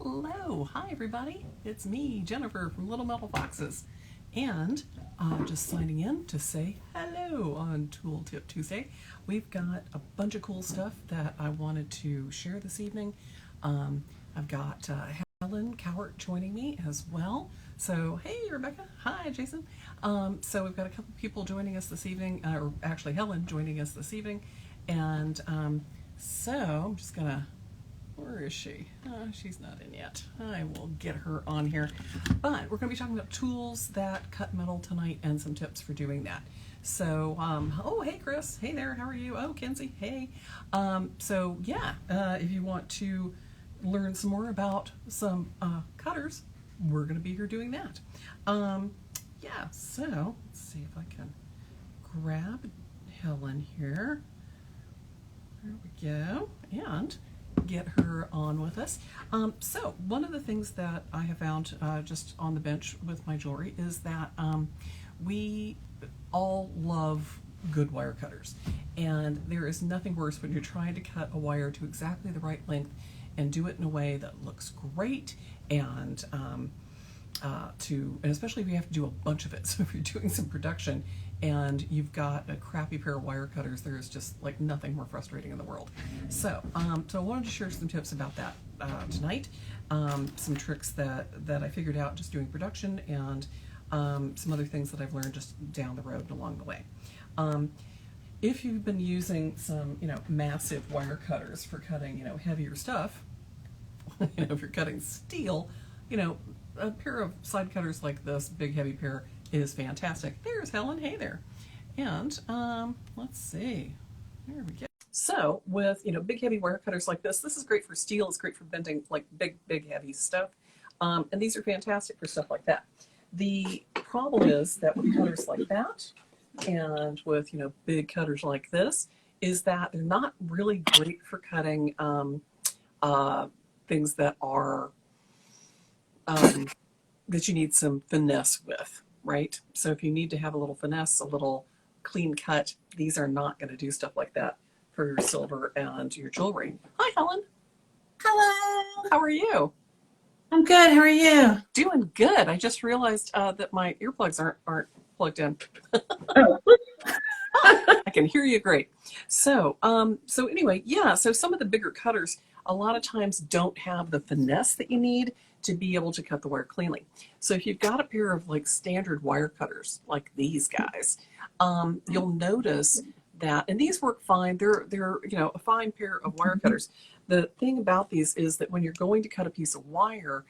Hello, hi everybody. It's me, Jennifer from Little Metal Foxes, and just signing in to say hello on Tooltip Tuesday. We've got a bunch of cool stuff that I wanted to share this evening. I've got Helen Cowart joining me as well. So, hey Rebecca, hi Jason. So we've got a couple people joining us this evening, or actually Helen joining us this evening, and so I'm just gonna. Where is she? She's not in yet. I will get her on here. But we're going to be talking about tools that cut metal tonight and some tips for doing that. So, oh, hey, Chris. Hey there. How are you? Oh, Kenzie. Hey. If you want to learn some more about some cutters, we're going to be here doing that. So let's see if I can grab Helen here. There we go. And get her on with us. So one of the things that I have found just on the bench with my jewelry is that we all love good wire cutters, and there is nothing worse when you're trying to cut a wire to exactly the right length and do it in a way that looks great, and especially if you have to do a bunch of it. So if you're doing some production and you've got a crappy pair of wire cutters, there is just like nothing more frustrating in the world. So I wanted to share some tips about that tonight. Some tricks that I figured out just doing production, and some other things that I've learned just down the road and along the way. If you've been using some, massive wire cutters for cutting, heavier stuff, if you're cutting steel, a pair of side cutters like this, big heavy pair, is fantastic. There's Helen. Hey there. And let's see. There we go. So with big heavy wire cutters like this is great for steel. It's great for bending like big heavy stuff. And these are fantastic for stuff like that. The problem is that with cutters like that and with big cutters like this is that they're not really great for cutting things that are that you need some finesse with, right? So if you need to have a little finesse, a little clean cut, these are not going to do stuff like that for your silver and your jewelry. Hi, Helen. Hello. How are you? I'm good. How are you? Doing good. I just realized that my earplugs aren't plugged in. Oh. I can hear you great. So anyway, yeah, so some of the bigger cutters a lot of times don't have the finesse that you need to be able to cut the wire cleanly. So if you've got a pair of like standard wire cutters like these guys, you'll notice that, and these work fine. They're a fine pair of wire cutters. The thing about these is that when you're going to cut a piece of wire,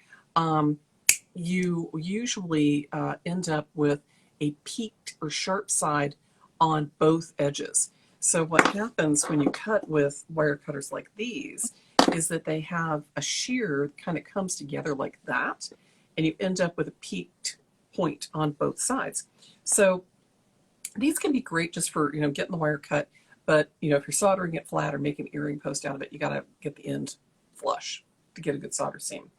you usually end up with a peaked or sharp side on both edges. So what happens when you cut with wire cutters like these is that they have a shear that kind of comes together like that, and you end up with a peaked point on both sides. So these can be great just for getting the wire cut, but if you're soldering it flat or making an earring post out of it, you got to get the end flush to get a good solder seam.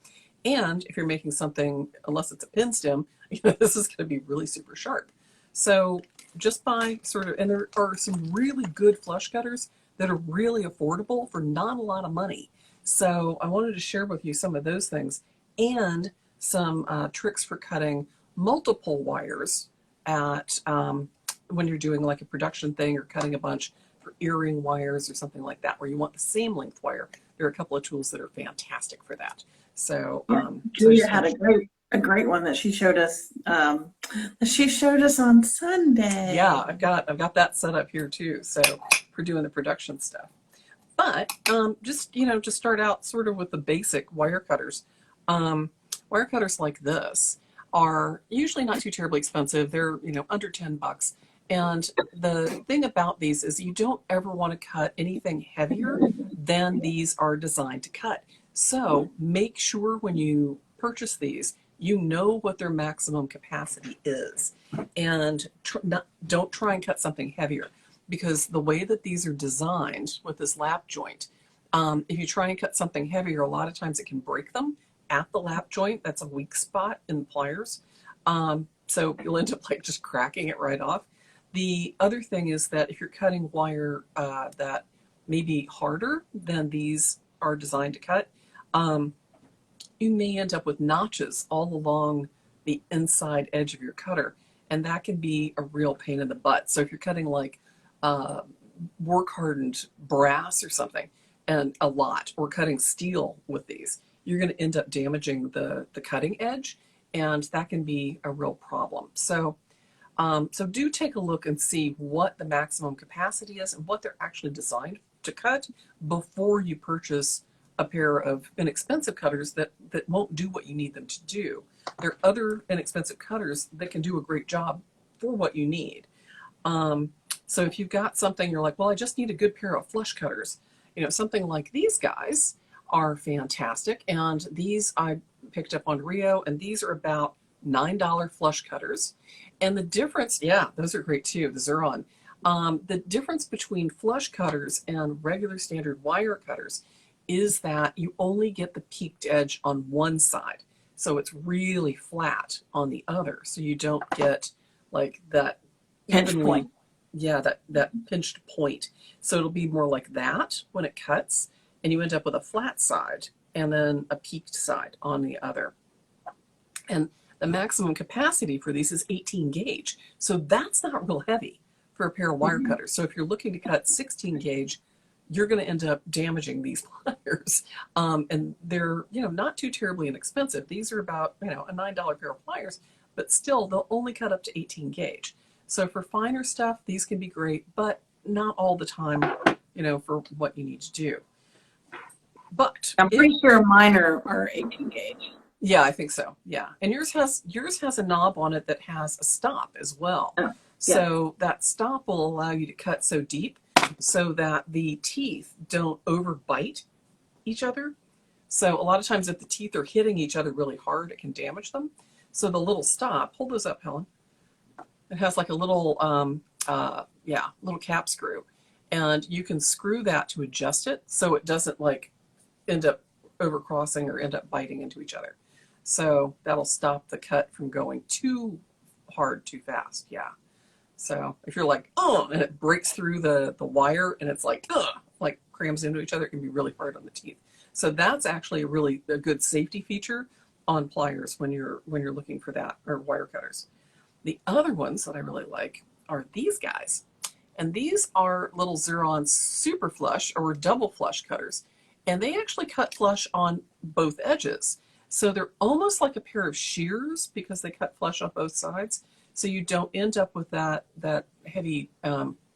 And if you're making something, unless it's a pin stem, this is going to be really super sharp. So just by and there are some really good flush cutters that are really affordable for not a lot of money. So I wanted to share with you some of those things and some tricks for cutting multiple wires at when you're doing like a production thing or cutting a bunch for earring wires or something like that, where you want the same length wire. There are a couple of tools that are fantastic for that. So Julia had a great one that she showed us. On Sunday. Yeah, I've got that set up here too. So for doing the production stuff. But just start out sort of with the basic wire cutters. Wire cutters like this are usually not too terribly expensive. They're under $10. And the thing about these is you don't ever want to cut anything heavier than these are designed to cut. So make sure when you purchase these, you know what their maximum capacity is, and don't try and cut something heavier, because the way that these are designed with this lap joint, if you try and cut something heavier, a lot of times it can break them at the lap joint. That's a weak spot in the pliers. So you'll end up like just cracking it right off. The other thing is that if you're cutting wire that may be harder than these are designed to cut, you may end up with notches all along the inside edge of your cutter, and that can be a real pain in the butt. So if you're cutting like work hardened brass or something, and a lot, or cutting steel with these, you're going to end up damaging the cutting edge, and that can be a real problem. So so do take a look and see what the maximum capacity is and what they're actually designed to cut before you purchase a pair of inexpensive cutters that won't do what you need them to do. There are other inexpensive cutters that can do a great job for what you need. So if you've got something, you're like, well, I just need a good pair of flush cutters. You know, something like these guys are fantastic. And these I picked up on Rio, and these are about $9 flush cutters. And the difference, yeah, those are great too, the Xuron. The difference between flush cutters and regular standard wire cutters is that you only get the peaked edge on one side. So it's really flat on the other. So you don't get like that Pinch evenly, point. yeah, that pinched point. So it'll be more like that when it cuts, and you end up with a flat side and then a peaked side on the other. And the maximum capacity for these is 18 gauge. So that's not real heavy for a pair of wire cutters. So if you're looking to cut 16 gauge, you're going to end up damaging these pliers. And they're, you know, not too terribly inexpensive. These are about, you know, a $9 pair of pliers, but still they'll only cut up to 18 gauge. So for finer stuff, these can be great, but not all the time, you know, for what you need to do. But I'm pretty sure mine are 18 gauge. yeah, I think so. Yeah. And yours has a knob on it that has a stop as well. Oh, yeah. So that stop will allow you to cut so deep so that the teeth don't overbite each other. So a lot of times if the teeth are hitting each other really hard, it can damage them. So the little stop, hold those up, Helen. It has like a little little cap screw. And you can screw that to adjust it so it doesn't like end up overcrossing or end up biting into each other. So that'll stop the cut from going too hard, too fast. Yeah. So if you're like, oh, and it breaks through the wire and it's like, like crams into each other, it can be really hard on the teeth. So that's actually a good safety feature on pliers when you're looking for that, or wire cutters. The other ones that I really like are these guys. And these are little Xuron super flush or double flush cutters. And they actually cut flush on both edges. So they're almost like a pair of shears because they cut flush on both sides. So you don't end up with that heavy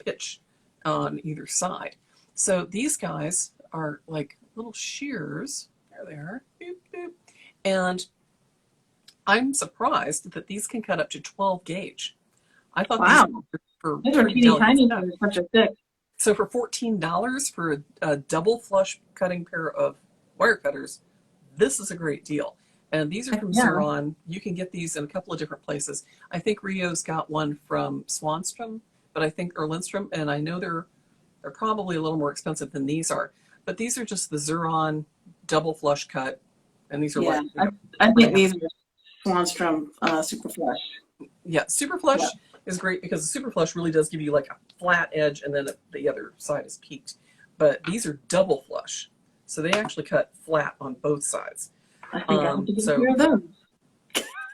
pitch on either side. So these guys are like little shears. There they are. Boop, boop. And I'm surprised that these can cut up to 12 gauge. I thought Wow. these are pretty teeny delicate tiny, stuff. but such a thick. So for $14 for a double flush cutting pair of wire cutters, this is a great deal. And these are from Yeah. Xuron. You can get these in a couple of different places. I think Rio's got one from Swanstrom, but I think or Lindstrom, and I know they're probably a little more expensive than these are. But these are just the Xuron double flush cut, and these are Yeah, like, you know, I think these are Swanstrom Super Flush. yeah, super flush Yeah. is great because the super flush really does give you like a flat edge, and then the other side is peaked. But these are double flush, so they actually cut flat on both sides. I think I have to get so- a pair of those.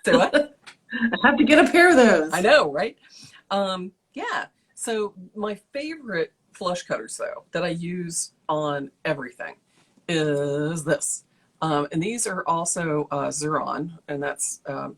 So what? I have to get a pair of those. I know, right? Yeah. So my favorite flush cutters, though, that I use on everything is this. And these are also Xuron, and that's Xuron,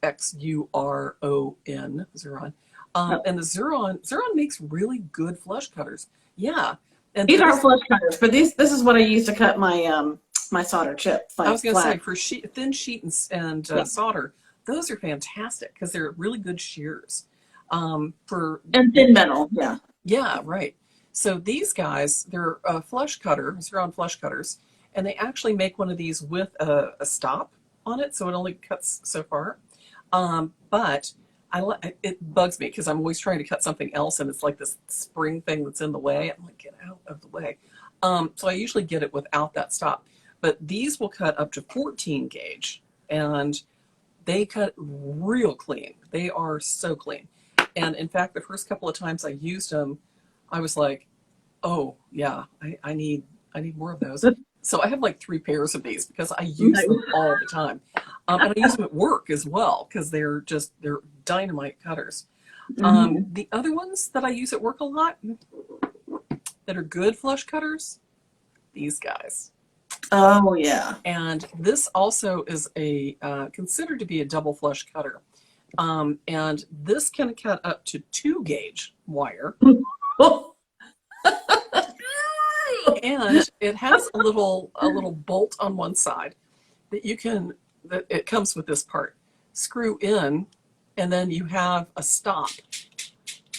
Xuron. And the Xuron makes really good flush cutters. Yeah. And These are flush cutters, but this is what I use to cut my my solder chip. I was going to say flat. for thin sheet and Yeah. solder, those are fantastic because they're really good shears. And thin metal, yeah. Yeah, right. So these guys, they're a flush cutter, Xuron flush cutters, and they actually make one of these with a stop on it, so it only cuts so far. But it bugs me because I'm always trying to cut something else, and it's like this spring thing that's in the way. I'm like, get out of the way. So I usually get it without that stop. But these will cut up to 14 gauge, and they cut real clean. They are so clean. And in fact, the first couple of times I used them, I was like, oh yeah, I need more of those. So I have like 3 pairs of these because I use them all the time. And I use them at work as well because they're dynamite cutters. Mm-hmm. The other ones that I use at work a lot that are good flush cutters, these guys. Oh yeah. And this also is a considered to be a double flush cutter. And this can cut up to 2 gauge wire. And it has a little bolt on one side that it comes with this part. Screw in, and then you have a stop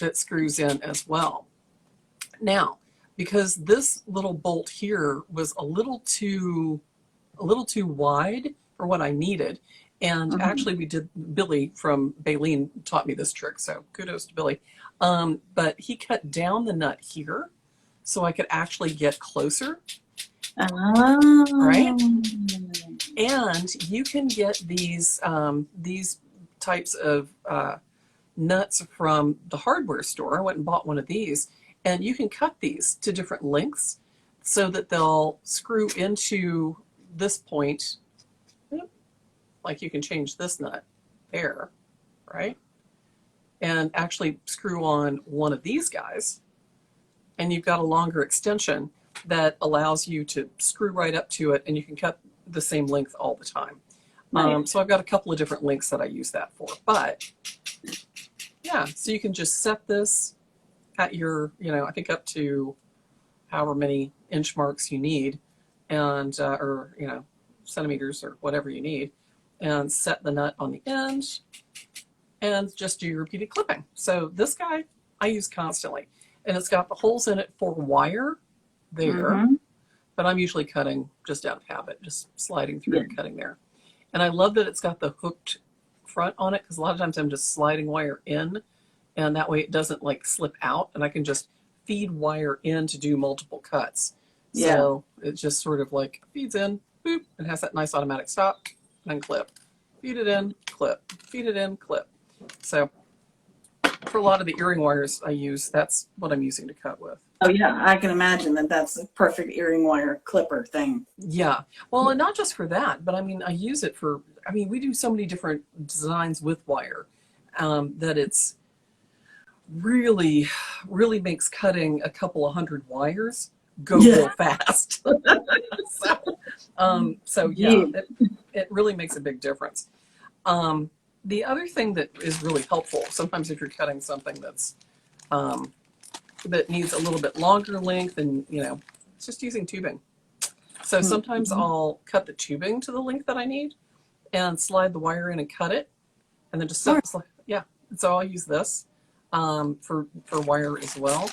that screws in as well. Now, because this little bolt here was a little too wide for what I needed, and actually Billy from Baleen taught me this trick, so kudos to Billy. But he cut down the nut here so I could actually get closer. Oh. Right? And you can get these types of nuts from the hardware store. I went and bought one of these, and you can cut these to different lengths so that they'll screw into this point. Like you can change this nut there, right? And actually screw on one of these guys, and you've got a longer extension that allows you to screw right up to it, and you can cut the same length all the time. Nice. So I've got a couple of different lengths that I use that for. But yeah, so you can just set this at your, I think up to however many inch marks you need, and or centimeters or whatever you need, and set the nut on the end, and just do your repeated clipping. So this guy I use constantly, and it's got the holes in it for wire there, but I'm usually cutting just out of habit, just sliding through and cutting there. And I love that it's got the hooked front on it, because a lot of times I'm just sliding wire in, and that way it doesn't like slip out, and I can just feed wire in to do multiple cuts. So it just sort of like feeds in, boop, and has that nice automatic stop and clip. Feed it in, clip. Feed it in, clip. So for a lot of the earring wires I use, that's what I'm using to cut with. Oh yeah, I can imagine that's a perfect earring wire clipper thing. Yeah. Well, and not just for that, but I mean, I use it for, we do so many different designs with wire that it's really, really makes cutting a couple of hundred wires go real fast. So yeah, it really makes a big difference. The other thing that is really helpful, sometimes if you're cutting something that's that needs a little bit longer length, and it's just using tubing. So sometimes I'll cut the tubing to the length that I need and slide the wire in and cut it, and then just so I'll use this for wire as well.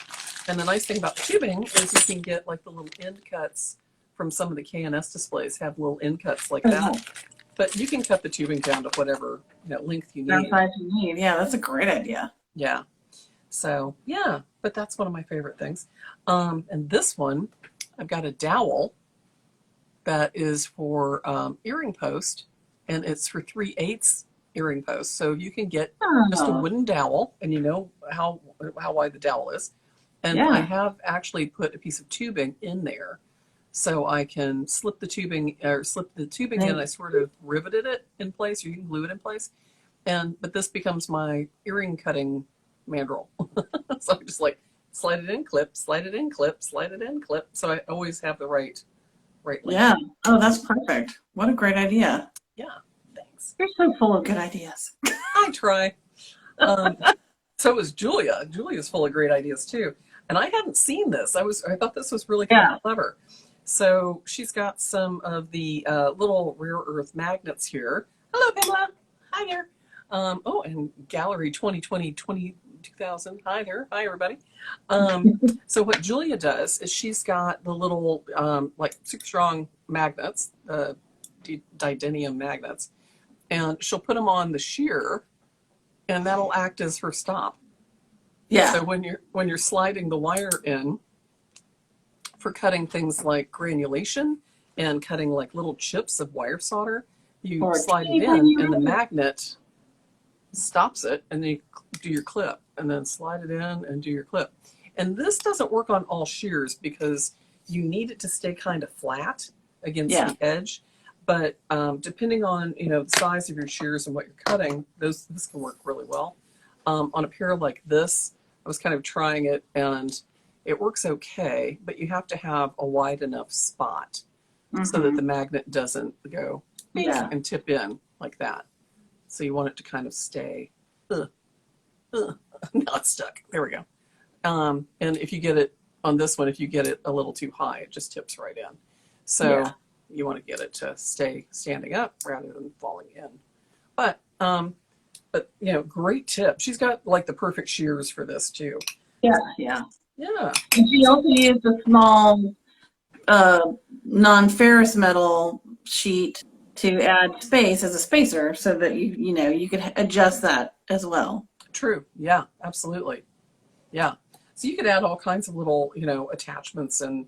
And the nice thing about the tubing is you can get like the little end cuts from some of the K&S displays have little end cuts like that. But you can cut the tubing down to whatever length you need. Size you need. Yeah, that's a great idea. Yeah. So yeah, but that's one of my favorite things. And this one, I've got a dowel that is for earring post, and it's for 3/8 earring post. So you can get just a wooden dowel, and you know how wide the dowel is. And I have actually put a piece of tubing in there, so I can slip the tubing in. I sort of riveted it in place, or you can glue it in place. But this becomes my earring cutting mandrel. So I just like slide it in, clip, slide it in, clip, slide it in, clip. So I always have the right length. Yeah. Oh, that's perfect. What a great idea. Yeah. Thanks. You're so full of good ideas. I try. So is Julia. Julia's full of great ideas too. And I hadn't seen this. I thought this was really kind of clever. So she's got some of the little rare earth magnets here. Hello, Pamela. Hi there. And Gallery 2020 Hi there. Hi, everybody. So what Julia does is she's got the little like super strong magnets, didinium magnets, and she'll put them on the shear, and that'll act as her stop. Yeah. So when you're sliding the wire in for cutting things like granulation and cutting like little chips of wire solder, you slide it in, and the magnet stops it, and then you do your clip, and then slide it in and do your clip. And this doesn't work on all shears because you need it to stay kind of flat. against Yeah. the edge. But depending on, the size of your shears and what you're cutting, this can work really well. On a pair like this, I was kind of trying it and it works okay, but you have to have a wide enough spot so that the magnet doesn't go Yeah. and tip in like that. So you want it to kind of stay. Now it's stuck. There we go. And if you get it on this one, if you get it a little too high, it just tips right in. So you want to get it to stay standing up rather than falling in. But great tip. She's got like the perfect shears for this too. Yeah, yeah. Yeah. And she also used a small non-ferrous metal sheet to add space as a spacer so that you could adjust that as well. True. Yeah, absolutely. Yeah. So you could add all kinds of little, attachments and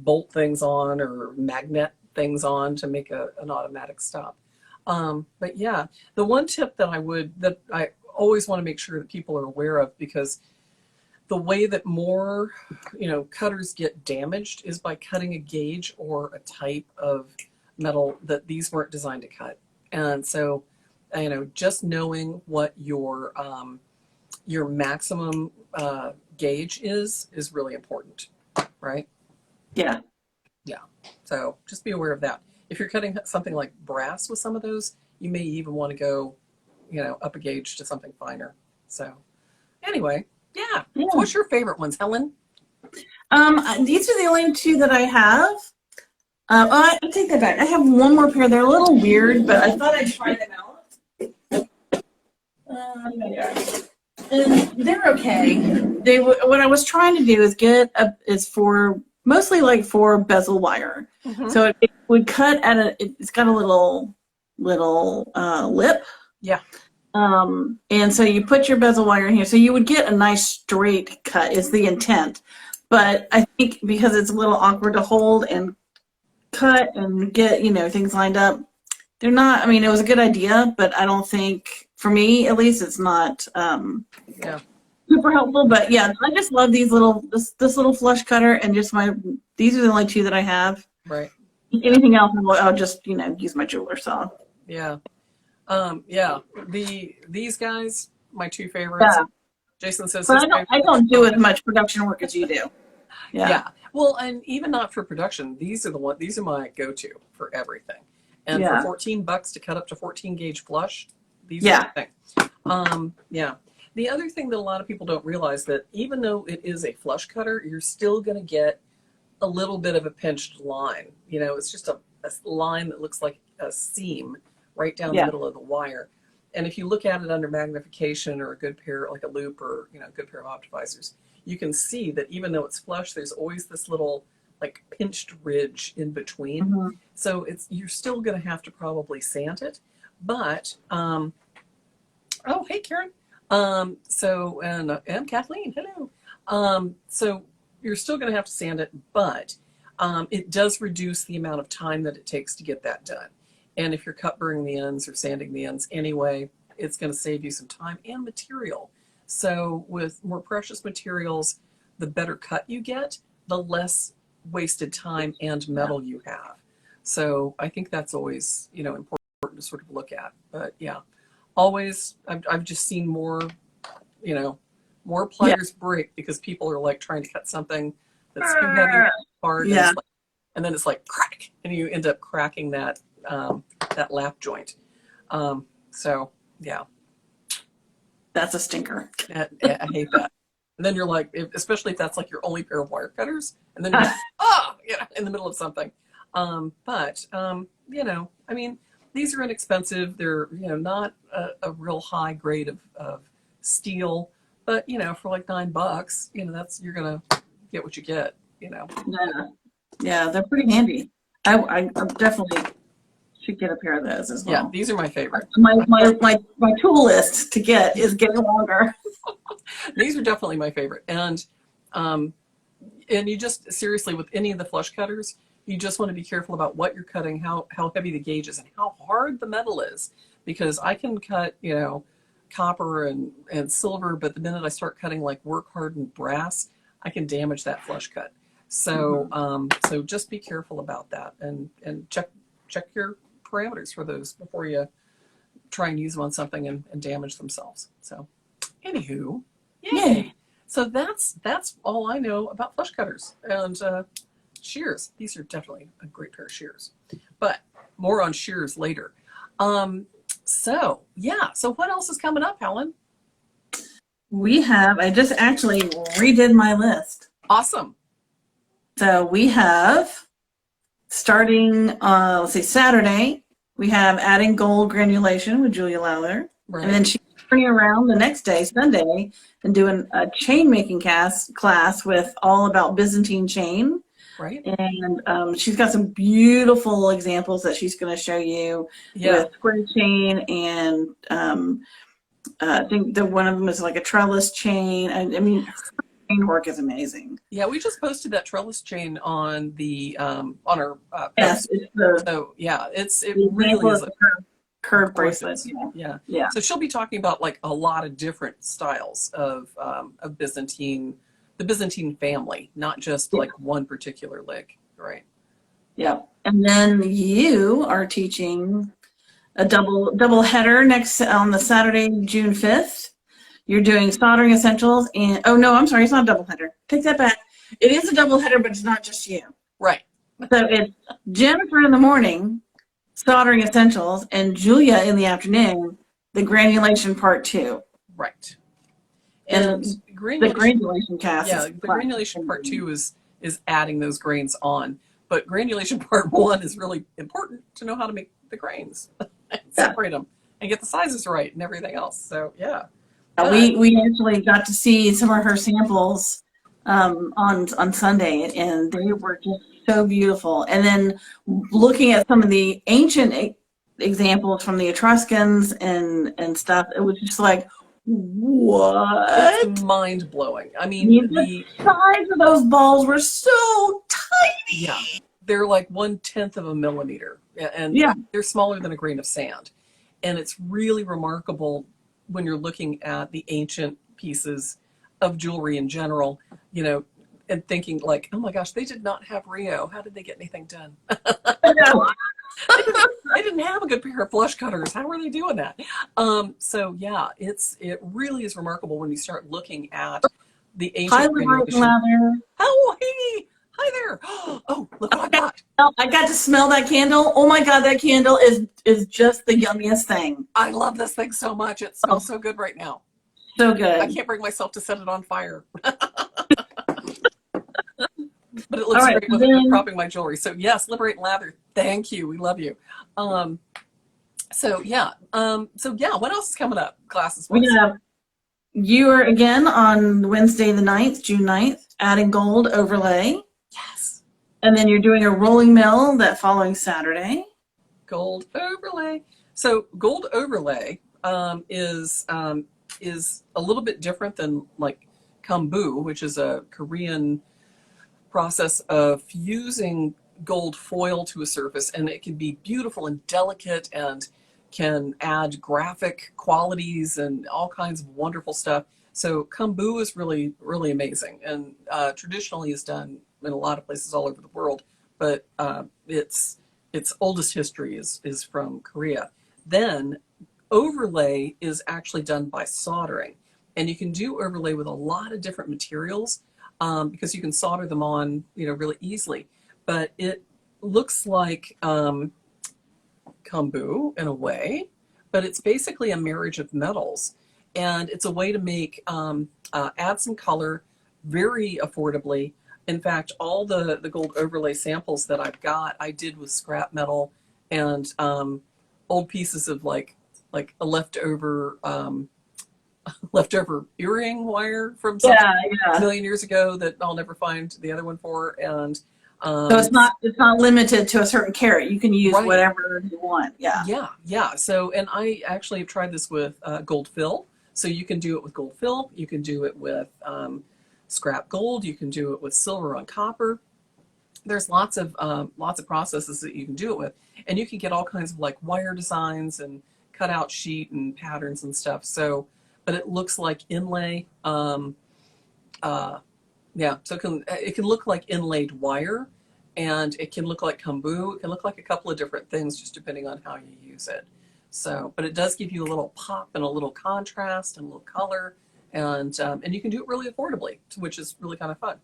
bolt things on or magnet things on to make an automatic stop. But yeah, the one tip that I always want to make sure that people are aware of, because the way that more, cutters get damaged is by cutting a gauge or a type of metal that these weren't designed to cut. And so, just knowing what your maximum gauge is really important, right? Yeah. Yeah. So just be aware of that. If you're cutting something like brass with some of those, you may even want to go, up a gauge to something finer. So anyway, yeah. Yeah. So what's your favorite ones, Helen? These are the only two that I have. I take that back. I have one more pair. They're a little weird, but I thought I'd try them out. And they're okay. What I was trying to do is mostly like for bezel wire. Mm-hmm. So it would cut it's got a little lip. Yeah. And so you put your bezel wire in here. So you would get a nice straight cut is the intent. But I think because it's a little awkward to hold and cut and get, things lined up, they're not, it was a good idea, but I don't think, for me at least, it's not super helpful. But yeah, I just love these this little flush cutter, and just these are the only two that I have. Right. Anything else, I'll just, use my jeweler saw. Yeah. These guys, my two favorites. Yeah. Jason says But I don't do as much production work as you do. Yeah. Well, and even not for production, these are my go-to for everything. And for $14 to cut up to 14 gauge flush, these are the thing. The other thing that a lot of people don't realize, that even though it is a flush cutter, you're still going to get a little bit of a pinched line. It's just a line that looks like a seam right down the middle of the wire. And if you look at it under magnification or a good pair, like a loop or, a good pair of optimizers, you can see that even though it's flush, there's always this little like pinched ridge in between. Mm-hmm. So you're still going to have to probably sand it. But, oh, hey, Karen. And Kathleen, hello. So you're still going to have to sand it, but it does reduce the amount of time that it takes to get that done. And if you're cut burring the ends or sanding the ends anyway, it's going to save you some time and material. So with more precious materials, the better cut you get, the less wasted time and metal you have. So I think that's always, important to sort of look at. But yeah, always, I've just seen more pliers break because people are like trying to cut something that's too heavy, hard, and then it's like crack, and you end up cracking that lap joint. So yeah, that's a stinker. I hate that. And then you're like, especially if that's like your only pair of wire cutters, and then you're in the middle of something. These are inexpensive. They're not a real high grade of steel, but for like $9, you're gonna get what you get. Yeah, they're pretty handy. I definitely should get a pair of those as well. Yeah, these are my favorite. My tool list to get is getting longer. These are definitely my favorite. And you just, seriously, with any of the flush cutters, you just want to be careful about what you're cutting, how heavy the gauge is, and how hard the metal is. Because I can cut, copper and silver, but the minute I start cutting like work hardened brass, I can damage that flush cut. So so just be careful about that, and check your parameters for those before you try and use them on something and damage themselves. So anywho, yay. So that's all I know about flush cutters and shears. These are definitely a great pair of shears, but more on shears later. So yeah, so what else is coming up, Helen? I just actually redid my list. Awesome. So we have, starting, let's see, Saturday, we have adding gold granulation with Julia Lowther. Right. And then she's turning around the next day, Sunday, and doing a chain making class with all about Byzantine chain. Right. And she's got some beautiful examples that she's going to show you with square chain, and I think that one of them is like a trellis chain. I mean, her chain work is amazing. Yeah, we just posted that trellis chain on the on our yes, it's so yeah, it really is a curved bracelet. Yeah. So she'll be talking about like a lot of different styles of Byzantine, the Byzantine family, not just like one particular leg, right? Yeah. And then you are teaching a double header next on the Saturday, June 5th. You're doing soldering essentials, and oh no, I'm sorry, it's not a double header. Take that back. It is a double header, but it's not just you. Right. So it's Jennifer in the morning, soldering essentials, and Julia in the afternoon, the granulation part 2. Right. And the granulation cast. Yeah, the granulation part 2 is adding those grains on, but granulation part 1 is really important to know how to make the grains, and separate them, and get the sizes right, and everything else. So yeah. We actually got to see some of her samples on Sunday, and they were just so beautiful. And then looking at some of the ancient examples from the Etruscans and stuff, it was just like, what? It's mind blowing. I mean, the size of those balls were so tiny. Yeah, they're like 1/10 of a millimeter, and they're smaller than a grain of sand. And it's really remarkable when you're looking at the ancient pieces of jewelry in general, you know, and thinking like, oh my gosh, they did not have Rio. How did they get anything done? I didn't have a good pair of flush cutters. How were they doing that? So yeah, it really is remarkable when you start looking at the ancient granulation. Oh, hey, hi there. Oh, look what I got. I got to smell that candle. Oh my God, that candle is just the yummiest thing. I love this thing so much. It smells so good right now. So good. I can't bring myself to set it on fire. But it looks great with it propping my jewelry. So yes, Liberate and Lather. Thank you. We love you. So yeah, what else is coming up, classes? You are again on Wednesday the 9th, June 9th, adding gold overlay. Yes. And then you're doing a rolling mill that following Saturday. Gold overlay. So gold overlay is a little bit different than like kambu, which is a Korean process of fusing gold foil to a surface, and it can be beautiful and delicate and can add graphic qualities and all kinds of wonderful stuff. So kambu is really, really amazing, and traditionally is done in a lot of places all over the world, but its oldest history is from Korea. Then overlay is actually done by soldering, and you can do overlay with a lot of different materials because you can solder them on, really easily. But it looks like kambu in a way, but it's basically a marriage of metals, and it's a way to make add some color very affordably. In fact, all the gold overlay samples that I've got, I did with scrap metal and old pieces of like a leftover earring wire from a million years ago that I'll never find the other one for. And so it's not limited to a certain carat. You can use whatever you want. Yeah. So, and I actually have tried this with gold fill. So you can do it with gold fill. You can do it with scrap gold. You can do it with silver on copper. There's lots of processes that you can do it with, and you can get all kinds of like wire designs and cutout sheet and patterns and stuff. So, but it looks like inlay. Yeah, so it can look like inlaid wire, and it can look like kambu. It can look like a couple of different things just depending on how you use it. So, but it does give you a little pop and a little contrast and a little color, and you can do it really affordably, which is really kind of fun.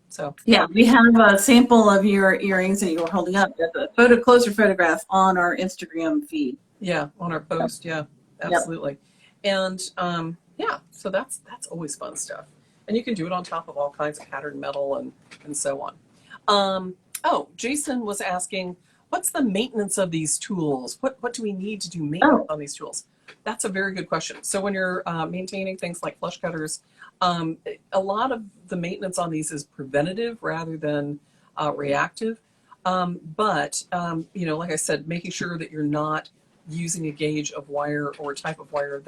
So, Yeah, we have a sample of your earrings that you were holding up. There's a closer photograph on our Instagram feed. yeah, on our post, yeah, Yep. absolutely, and yeah, so that's always fun stuff, and you can do it on top of all kinds of patterned metal and so on. Um, oh, Jason was asking, what's the maintenance of these tools? What do we need to do maintenance Oh, on these tools? That's a very good question. So when you're maintaining things like flush cutters, a lot of the maintenance on these is preventative rather than reactive. But you know, like I said, making sure that you're not using a gauge of wire or a type of wire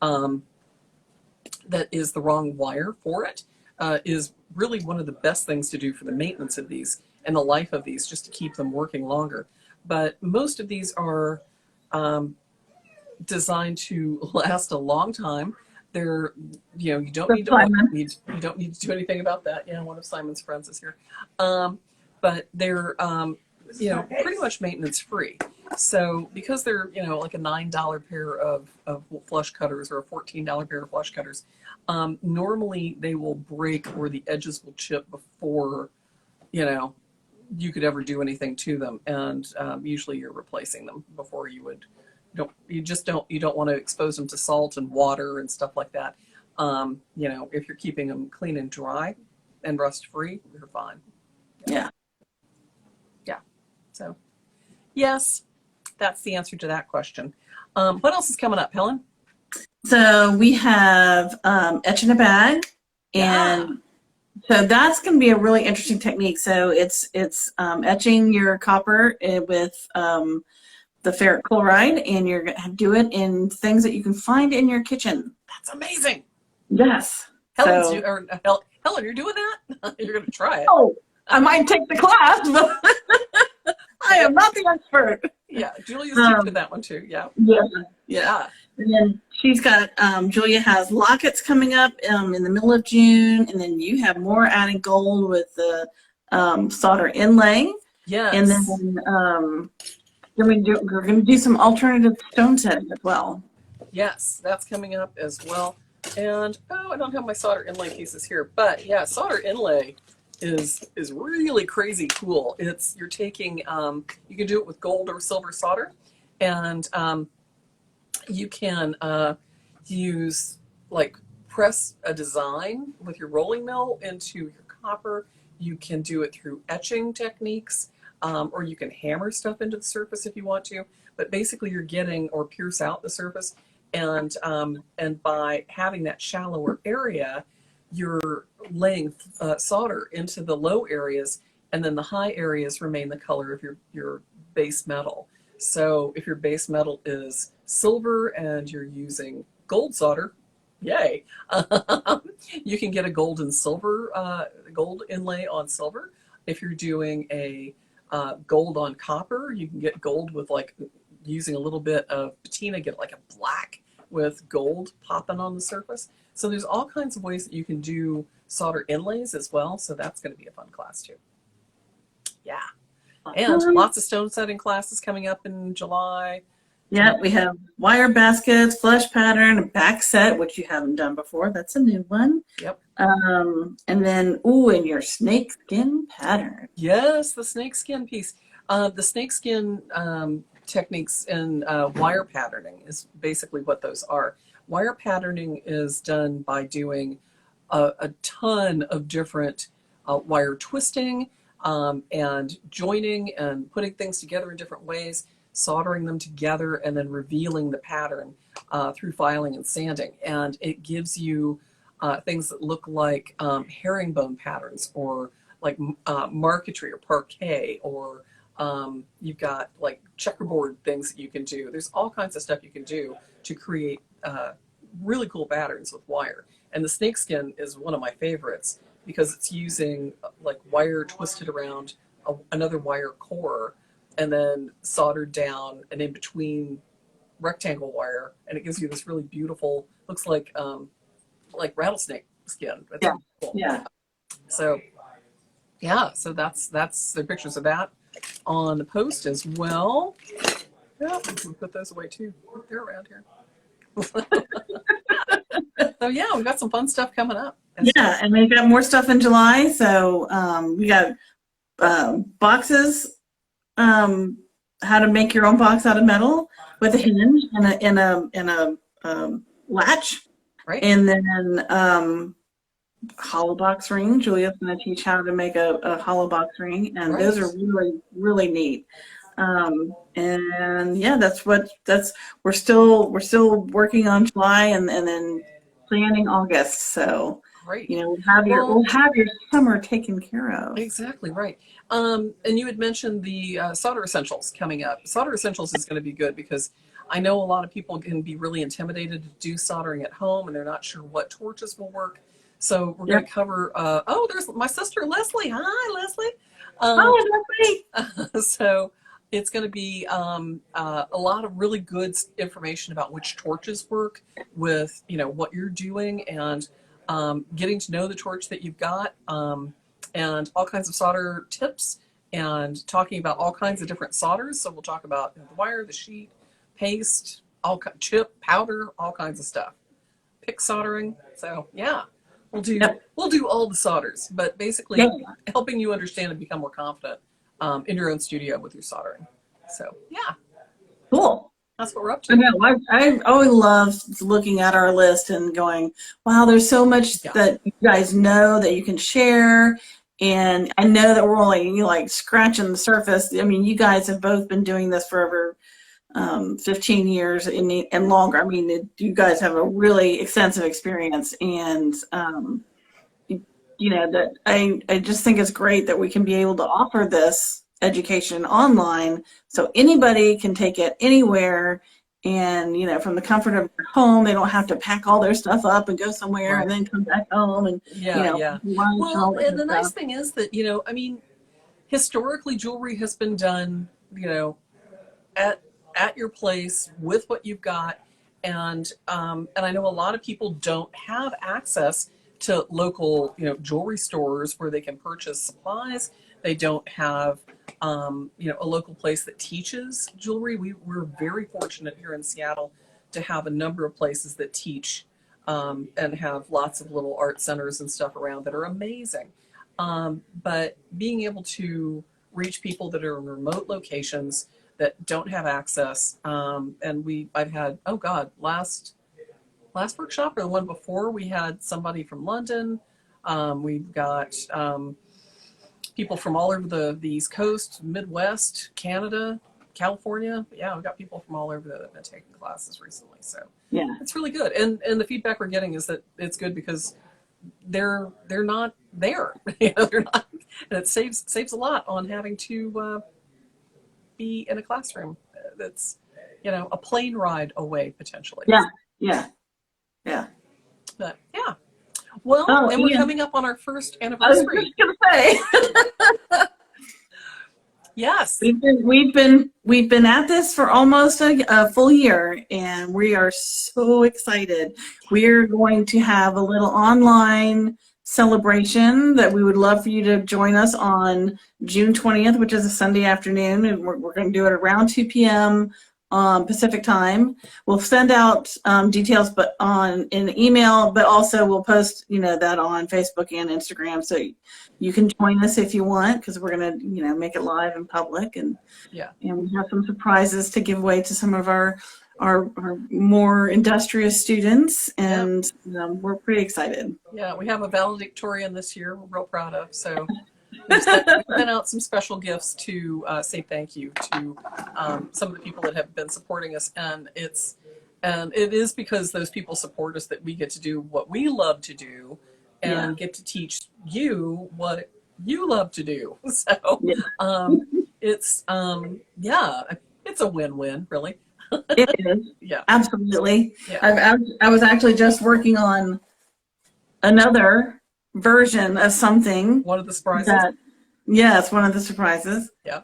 um, that is the wrong wire for it is really one of the best things to do for the maintenance of these and the life of these, just to keep them working longer. But most of these are um, designed to last a long time. They're, you know, you don't that's need to Simon. you don't need to do anything about that. Yeah, one of Simon's friends is here, but they're you know, pretty much maintenance free. So because they're, you know, like a $9 pair of flush cutters or a $14 pair of flush cutters, normally they will break or the edges will chip before, you know, you could ever do anything to them. And usually you're replacing them before you would. You don't want to expose them to salt and water and stuff like that. You know, if you're keeping them clean and dry and rust free, you're fine. Yeah. Yeah. So yes, that's the answer to that question. What else is coming up, Helen? So we have etch in a bag, Yeah. and so that's going to be a really interesting technique. So it's etching your copper with the ferric chloride, and you're going to do it in things that you can find in your kitchen. That's amazing. Yes. Helen's So, Helen, you're doing that? You're gonna try it. oh, I might take the class, but I am not the expert. Yeah, Julia's teaching Um, that one too. Yeah. yeah. Yeah. And then she's got, Julia has lockets coming up in the middle of June, and then you have more added gold with the solder inlay. And Yes. then we're going to do some alternative stone setting as well. Yes, that's coming up as well. And oh, I don't have my solder inlay pieces here, but yeah, solder inlay is really crazy cool. It's you're taking you can do it with gold or silver solder, and you can use like press a design with your rolling mill into your copper. You can do it through etching techniques, or you can hammer stuff into the surface if you want to. But basically, you're getting or pierce out the surface, and by having that shallower area, you're laying solder into the low areas, and then the high areas remain the color of your base metal. So if your base metal is silver and you're using gold solder, yay, you can get a gold and silver, gold inlay on silver. If you're doing a gold on copper, you can get gold with like using a little bit of patina, get like a black with gold popping on the surface. So there's all kinds of ways that you can do solder inlays as well. So that's going to be a fun class too. Yeah. And lots of stone setting classes coming up in July. Yeah, we have wire baskets, flush pattern, a back set, which you haven't done before. That's a new one. Yep. And then, ooh, and your snake skin pattern. Yes, the snakeskin piece. The snakeskin techniques in wire patterning is basically what those are. Wire patterning is done by doing a ton of different wire twisting and joining and putting things together in different ways, soldering them together, and then revealing the pattern through filing and sanding. And it gives you things that look like herringbone patterns, or like marquetry or parquet, or you've got like checkerboard things that you can do. There's all kinds of stuff you can do to create really cool patterns with wire. And the snakeskin is one of my favorites because it's using like wire twisted around another wire core and then soldered down and in between rectangle wire, and it gives you this really beautiful, looks like rattlesnake skin. That's Yeah. cool. Yeah. So yeah, so that's the pictures of that on the post as well. Yeah, we put those away too. They're around here. So yeah, we've got some fun stuff coming up. Yeah, and they got more stuff in July. So we got boxes, how to make your own box out of metal with a hinge and a latch. Right. And then hollow box ring. Julia's going to teach how to make a hollow box ring, and Right. those are really, really neat. And yeah, we're still working on July and then planning August. So Great. we'll have your summer taken care of. Exactly right. And you had mentioned the solder essentials coming up. Solder essentials is going to be good because I know a lot of people can be really intimidated to do soldering at home and they're not sure what torches will work. So we're going to cover. There's my sister Leslie. Hi, Leslie. Hi, Leslie. So it's going to be a lot of really good information about which torches work with what you're doing and getting to know the torch that you've got, and all kinds of solder tips and talking about all kinds of different solders. So we'll talk about the wire, the sheet, paste, chip, powder, all kinds of stuff. Pick soldering. So yeah, we'll do all the solders, but basically helping you understand and become more confident in your own studio with your soldering. So yeah, cool. That's what we're up to. I know. I always love looking at our list and going, wow, there's so much that you guys know that you can share. And I know that we're only like scratching the surface. I mean, you guys have both been doing this for over 15 years and longer. I mean, you guys have a really extensive experience, and that I just think it's great that we can be able to offer this education online so anybody can take it anywhere, and from the comfort of their home. They don't have to pack all their stuff up and go somewhere and then come back home and Well, and the nice thing is that I mean, historically jewelry has been done at your place with what you've got, and I know a lot of people don't have access to local jewelry stores where they can purchase supplies. They don't have a local place that teaches jewelry. We're very fortunate here in Seattle to have a number of places that teach and have lots of little art centers and stuff around that are amazing. But being able to reach people that are in remote locations that don't have access, and I've had, last workshop or the one before, we had somebody from London. We've got people from all over the East Coast, Midwest, Canada, California. Yeah, we've got people from all over that have been taking classes recently. So yeah, it's really good. And the feedback we're getting is that it's good because they're not there. They're not, and it saves a lot on having to be in a classroom that's a plane ride away potentially. Yeah. But yeah. Well, and we're coming up on our first anniversary. I was just gonna say. Yes. We've been at this for almost a full year, and we are so excited. We're going to have a little online celebration that we would love for you to join us on June 20th, which is a Sunday afternoon, and we're going to do it around 2 p.m. Pacific time. We'll send out details, but in email, but also we'll post that on Facebook and Instagram, so you can join us if you want, because we're gonna make it live in public, and we have some surprises to give away to some of our more industrious students, and we're pretty excited. Yeah, we have a valedictorian this year we're real proud of, so we've sent out some special gifts to say thank you to some of the people that have been supporting us, and it is because those people support us that we get to do what we love to do and get to teach you what you love to do. So it's it's a win-win, really. It is. Yeah, absolutely. Yeah. I was actually just working on another version of something. One of the surprises. Yes, one of the surprises. Yeah.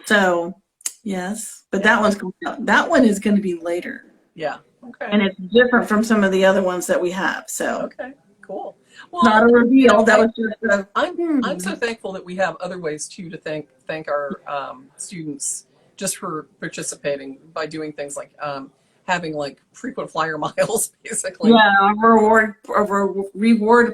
So yes, but that one's going out. That one is going to be later. Yeah. Okay. And it's different from some of the other ones that we have. So okay, Cool. Not a Well, you reveal. know, That was just a, I'm so thankful that we have other ways too to thank our students just for participating by doing things like having like frequent flyer miles, basically. yeah, a reward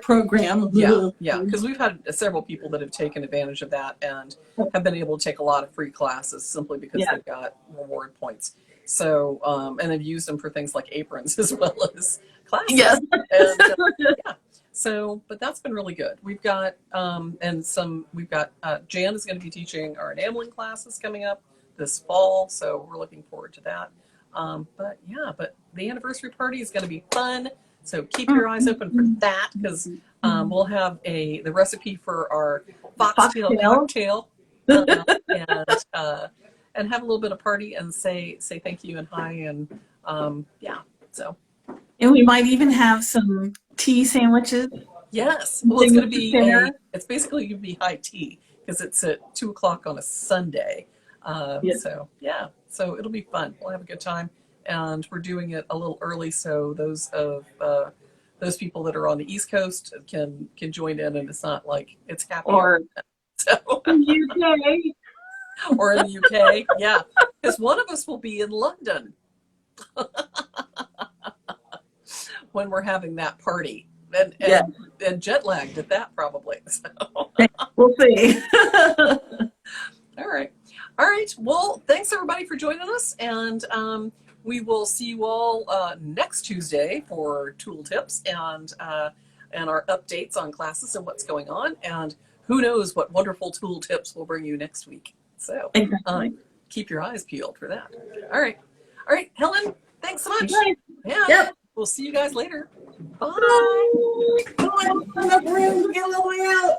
program. Yeah, yeah, because we've had several people that have taken advantage of that and have been able to take a lot of free classes simply because Yeah. they've got reward points. So, and they've used them for things like aprons as well as classes. Yes. And yeah, so, but that's been really good. We've got, Jan is going to be teaching our enameling classes coming up this fall. So we're looking forward to that. But yeah, but the anniversary party is going to be fun. So keep your eyes open for that because we'll have the recipe for our foxtail cocktail and have a little bit of party and say thank you and hi and yeah. So And we might even have some tea sandwiches. yes, well it's going to be Dinner. it's basically going to be high tea because it's at 2 o'clock on a Sunday. Yes. So yeah, so it'll be fun. We'll have a good time. And we're doing it a little early so those people that are on the East Coast can join in, and it's not like it's happy Or so, UK. or in the UK, yeah, because one of us will be in London when we're having that party, and jet lagged at that probably. So. We'll see. All right. Well, thanks everybody for joining us, and we will see you all next Tuesday for tool tips and our updates on classes and what's going on. And who knows what wonderful tool tips we'll bring you next week. So keep your eyes peeled for that. All right, Helen. Thanks so much. Yeah. Yep. We'll see you guys later. Bye. Oh, I don't have enough room to get all the way out.